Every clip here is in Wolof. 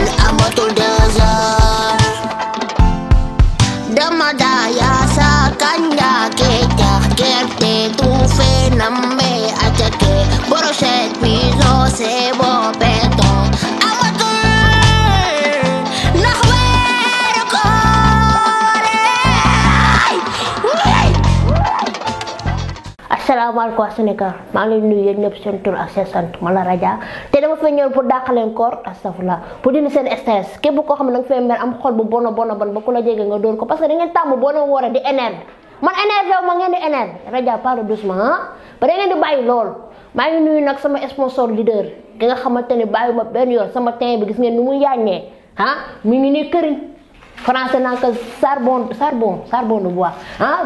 amatul désert dama daya sa kanya kekya gerte tufe namme atake brochette piso sebo beton amatul nakhwero kore. Assalamualaikum wa Sénégal maa ngi leen nuyu yéen ñëpp seen tur ak seen sant ma la Raja te dama fay ñëw pour dàqaleen koor astafurlah pour dindi seen stress képp koo xam ne da nga fay mer am xol bu bon ba ku la jege nga dóor ko parce que da ngeen tàmm boo leen wooree di énerve man énerve ma ngeen di énerve Raja parle doucement ba da ngeen di bàyyi lool. maa ngi nuyu nag sama sponsor leader ki nga xamante ne bàyyi ma benn yoon sama teint bi gis ngeen ni mu yàññee mi ngi nii këriñ français naa ko charbon de bois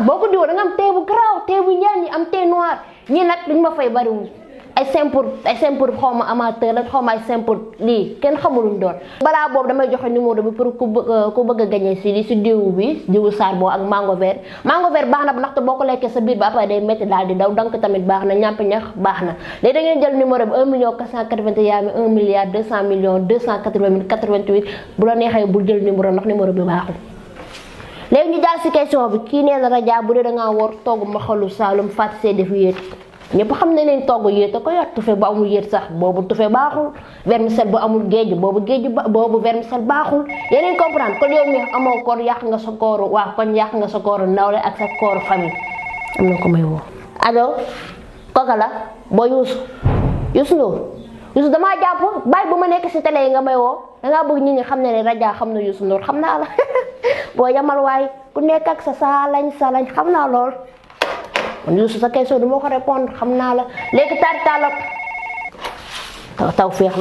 boo ko diwoo da nga am teint bu garaaw teint bu ñaan ñi am teint noir ñii nag liñ ma fay bariwul ay simple xaw ma amateur la xaw ma ay simple lii kenn xamuluñ doon. balaa boobu damay joxe numéro bi pour ku bëgg a gagné si diwu charbon ak mango vert baax na ndaxte boo ko lekkee sa biir ba après day métti daal di daw donc tamit baax na ñàmp ñax baax na léegi da ngeen jël numéro bi 1 million 481 1 milliard 200 millions 280 88 bu la neexee bul jël numéro ndax numéro bi baaxul. léegi ñu daal si question bi kii nee na Raja bu dee da ngaa war togg ma xalu Saalum fàtt see def yéet ñëpp xam ne leen togg yéet a ko yor tufe bu amul yéet sax boobu tufe baaxul vermicelle bu amul géej boobu vermicelle baaxul yeneen comprendre kon yow mi amoo koor yàq nga sa kooru waa kon yàq nga sa kooru nawle ak sa kooru famille. am na ko may woo allo kooka la boo Youssou Ndour damaa jàpp bàyyi bu ma nekk si télé yi nga may woo dangaa bëgg nit ñi xam ne ne Raja xam na Youssou Ndour xam naa la boo yamal waay ku nekk ak sa salañ xam naa lool man Youssou sa question du ma ko répondre xam naa la léegi taw féex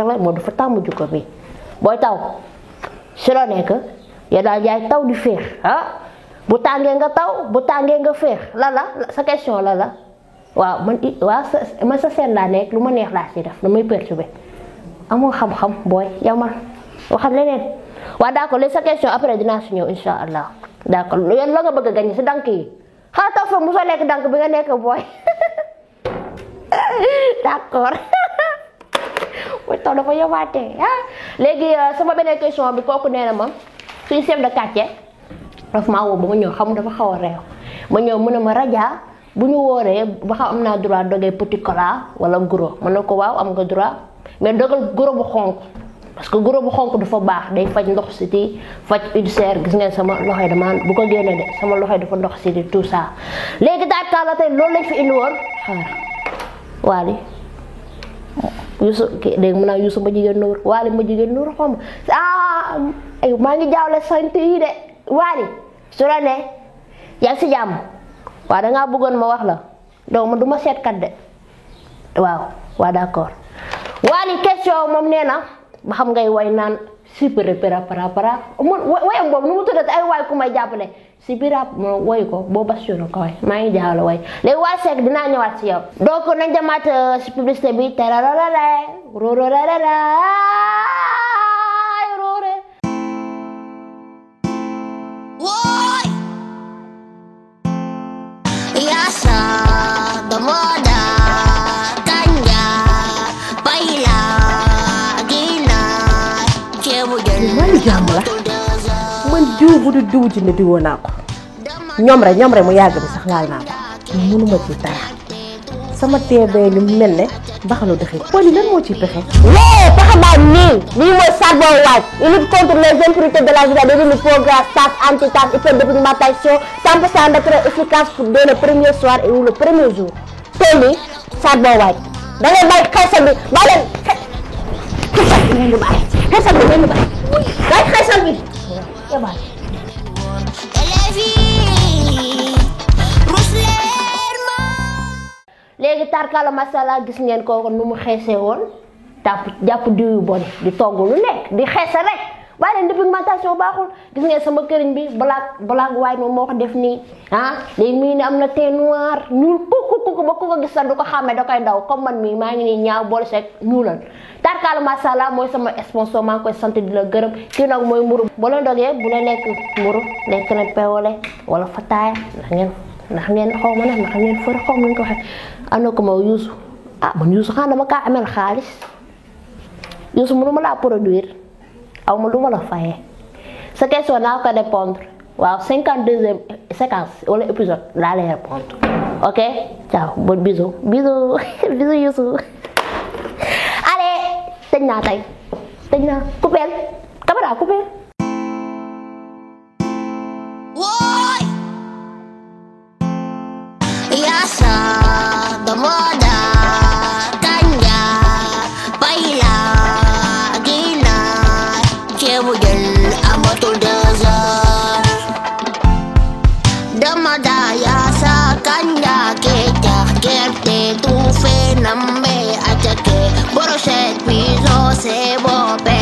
la moo dafa tàmm jukko bi booy taw si la nekk ya daal jaay taw di féex bu tàngee nga taw bu tàngee nga féex la sa question la waaw man sa seen laa nekk lu ma neex laa si def damay perturbé amoo xam-xam booy yow man waxal leneen waaw d'accord léegi sa question après dinaa si ñëw insha allah d'accord yoon la nga bëgg a gañ si dank yi xaa taw fa mosoo lekk dank bi nga nekk booy d'accord booy taw dafa yobaatee léegi sama beneen question bi kooku nee na ma suñu chef de quartier daf maa woo ba ma ñëw xam dafa xaw a réew ma ñëw mu ne ma Raja bu ñu wooree ba xam am naa droit dogee petit cola wala guro ma ne ko waaw am nga droit mais dogal guro bu xonk parce que guro bu xonk dafa baax day faj ndox siti faj ulcère gis ngeen sama loxoy dama bu ko génnee de sama loxoy dafa ndox siti tout ça léegi daal la tey loolu lañ fi indi woon Waly Youssou dégg mu naa Youssou ma jigéen Ndour Waly ma jigéen Ndour xom ay maa ngi jaawle sant yi de Waly su la ne yaa si jàmm waaw dangaa bëggoon ma wax la donc man du ma seetkat de waaw d'accord Waly question moom nee na ba xam ngay way naan si para wayam boobu nu mu tuddati ay waay ku may jàppale si bira moom way ko boo bastion ko way maa ngi jaawle way léegi waa Seck dinaa ñëwaat si yow donc nañ demaat si publicité bi tararara rororara rore woy yasa the moda kanja baila man jàmm la man diw bu du diw ci ne diwoo naa ko ñoom rek mu yàgg bi sax laal naa ko mënuma ci dara sama teebee ni mu mel ne baxalu dëxi Wally lan moo ciy pexe pexe baa nii lii mooy Charbon White il lutte contre les impuretés de la vie de peau grasse tache anti-tache hyperdépigmentation 100% naturel efficace pour dès le premier soir et ou le premier jour tey nii Charbon White da ngay bàyyi xeesal bi bàyyi leen xeesal bi ngeen di bàyyi bàyyi xeesal bi léegi tarkala masala gis ngeen kooku nu mu xeesee woon jàpp diw yu bon di togg lu nekk di xeese rek waaye leen dépigmentation baaxul gis ngeen sama këriñ bi black white moom moo ko def nii léegi mii ne am na teint noir ñuul kukku ba ku ko gis sax du ko xàmmee da koy daw comme man mii maa ngi nii ñaaw boole seeg ñuulal tarkala masala mooy sama sponsor maa ngi koy sant di la gërëm kii nag mooy mburu boo leen dogee bu leen lekk mburu lekk na peewale wala fataaya ndax ngeen xaw ma ne ndax ngeen fër xaw ma ñu ko waxee am na ko ma Youssou man Youssou xanaa dama kaa amel xaalis Youssou mënu ma laa produire aw ma lu ma la fayee sa question naa ko répondre waaw 52e séquence wala épisode laa lay répondre ok ciao bon bisous bisous bisous Youssou allez tëj naa tey tëj naa coupeel caméra coupeel Woy Yasa Damoda Kanya Paila Gina Kewugen Amatul Desert Damoda Yasa Kanya Keja Kerte Tufe Nambe Achake Boroset Mizo Sebo Pe